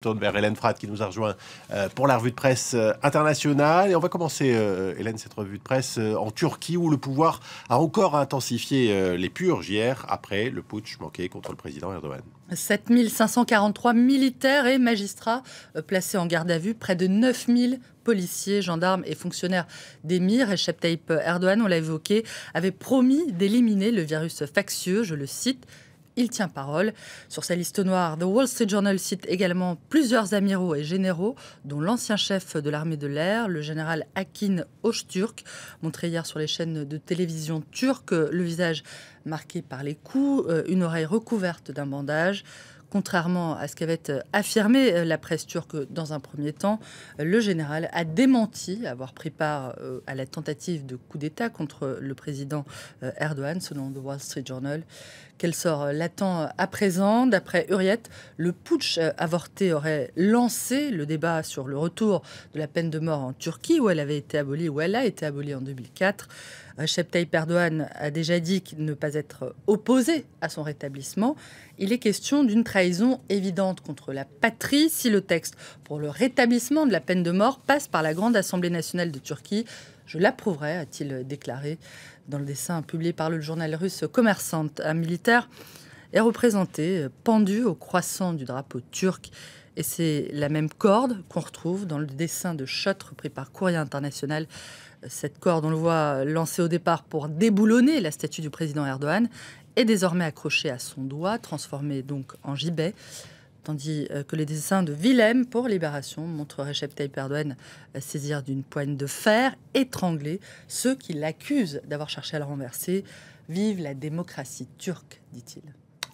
Tourne vers Hélène Fratt qui nous a rejoint pour la revue de presse internationale. Et on va commencer, Hélène, cette revue de presse en Turquie où le pouvoir a encore intensifié les purges hier après le putsch manqué contre le président Erdogan. 7 543 militaires et magistrats placés en garde à vue, près de 9 000 policiers, gendarmes et fonctionnaires d'émir. Recep Tayyip Erdogan, on l'a évoqué, avait promis d'éliminer le virus factieux, je le cite. Il tient parole. Sur sa liste noire, The Wall Street Journal cite également plusieurs amiraux et généraux, dont l'ancien chef de l'armée de l'air, le général Akin Öztürk, montré hier sur les chaînes de télévision turques, le visage marqué par les coups, une oreille recouverte d'un bandage. Contrairement à ce qu'avait affirmé la presse turque dans un premier temps, le général a démenti avoir pris part à la tentative de coup d'État contre le président Erdogan, selon The Wall Street Journal. Quel sort l'attend à présent? D'après Hurriyet, le putsch avorté aurait lancé le débat sur le retour de la peine de mort en Turquie, où elle a été abolie en 2004. Recep Tayyip Erdogan a déjà dit ne pas être opposé à son rétablissement. Il est question d'une trahison évidente contre la patrie si le texte pour le rétablissement de la peine de mort passe par la Grande Assemblée nationale de Turquie. Je l'approuverai, a-t-il déclaré dans le dessin publié par le journal russe Kommersant. Un militaire est représenté pendu au croissant du drapeau turc. Et c'est la même corde qu'on retrouve dans le dessin de Schott repris par Courrier International. Cette corde, on le voit, lancée au départ pour déboulonner la statue du président Erdogan, est désormais accrochée à son doigt, transformée donc en gibet. Tandis que les dessins de Willem pour Libération montrent Recep Tayyip Erdogan saisir d'une poigne de fer, étrangler ceux qui l'accusent d'avoir cherché à le renverser. Vive la démocratie turque, dit-il.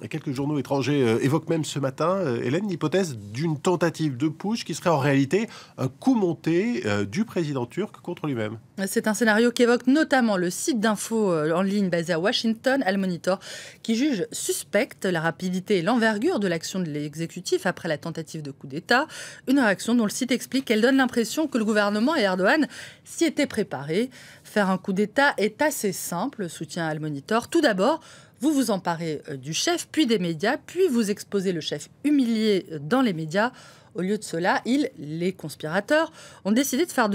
Et quelques journaux étrangers évoquent même ce matin, Hélène, l'hypothèse d'une tentative de putsch qui serait en réalité un coup monté du président turc contre lui-même. C'est un scénario qu'évoque notamment le site d'info en ligne basé à Washington, Al Monitor, qui juge suspecte la rapidité et l'envergure de l'action de l'exécutif après la tentative de coup d'État. Une réaction dont le site explique qu'elle donne l'impression que le gouvernement et Erdogan s'y étaient préparés. Faire un coup d'État est assez simple, soutient Al Monitor. Tout d'abord, vous vous emparez du chef, puis des médias, puis vous exposez le chef humilié dans les médias. Au lieu de cela, les conspirateurs, ont décidé de faire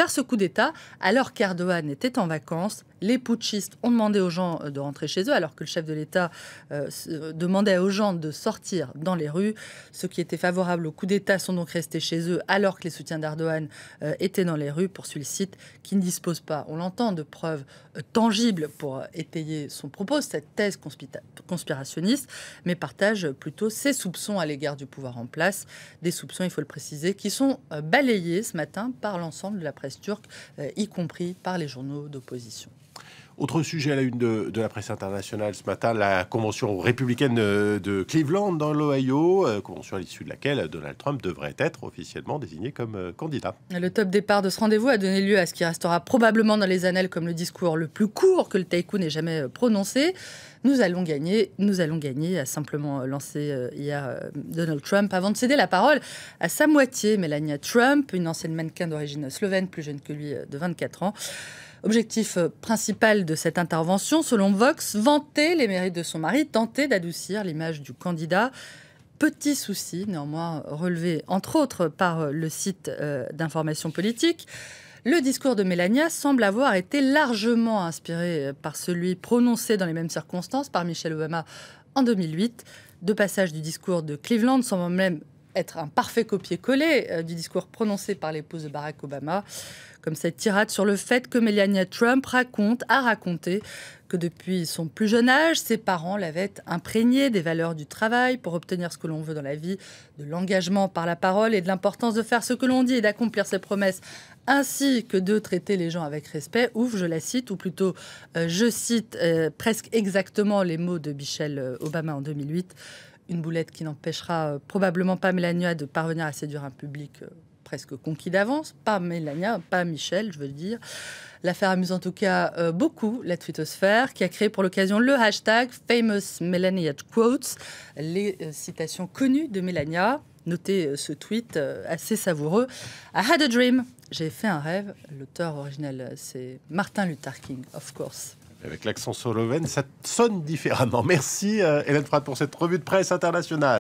ce coup d'État alors qu'Erdogan était en vacances. Les putschistes ont demandé aux gens de rentrer chez eux alors que le chef de l'État demandait aux gens de sortir dans les rues. Ceux qui étaient favorables au coup d'État sont donc restés chez eux alors que les soutiens d'Erdogan étaient dans les rues, poursuit le site, qui ne dispose pas, on l'entend, de preuves tangibles pour étayer son propos, cette thèse conspirationniste, mais partage plutôt ses soupçons à l'égard du pouvoir en place. Des soupçons, il faut le préciser, qui sont balayés ce matin par l'ensemble de la presse turque, y compris par les journaux d'opposition. Autre sujet à la une de la presse internationale ce matin, la convention républicaine de Cleveland dans l'Ohio, convention à l'issue de laquelle Donald Trump devrait être officiellement désigné comme candidat. Le top départ de ce rendez-vous a donné lieu à ce qui restera probablement dans les annales comme le discours le plus court que le tycoon ait jamais prononcé. Nous allons gagner, a simplement lancé hier Donald Trump avant de céder la parole à sa moitié, Melania Trump, une ancienne mannequin d'origine slovène, plus jeune que lui de 24 ans. Objectif principal de cette intervention, selon Vox, vanter les mérites de son mari, tenter d'adoucir l'image du candidat. Petit souci, néanmoins, relevé entre autres par le site d'information politique. Le discours de Melania semble avoir été largement inspiré par celui prononcé dans les mêmes circonstances par Michelle Obama en 2008. Deux passages du discours de Cleveland semblent même être un parfait copier-coller du discours prononcé par l'épouse de Barack Obama, comme cette tirade sur le fait que Melania Trump a raconté que depuis son plus jeune âge, ses parents l'avaient imprégné des valeurs du travail pour obtenir ce que l'on veut dans la vie, de l'engagement par la parole et de l'importance de faire ce que l'on dit et d'accomplir ses promesses, ainsi que de traiter les gens avec respect. Ouf, je la cite, ou plutôt je cite presque exactement les mots de Michelle Obama en 2008. Une boulette qui n'empêchera probablement pas Melania de parvenir à séduire un public presque conquis d'avance. Pas Melania, pas Michelle, je veux dire. L'affaire amuse en tout cas beaucoup la twittosphère, qui a créé pour l'occasion le hashtag Famous Melania Quotes, les citations connues de Melania. Notez ce tweet assez savoureux. I had a dream. J'ai fait un rêve. L'auteur original, c'est Martin Luther King, of course. Avec l'accent slovène, ça sonne différemment. Merci Hélène Fratt pour cette revue de presse internationale.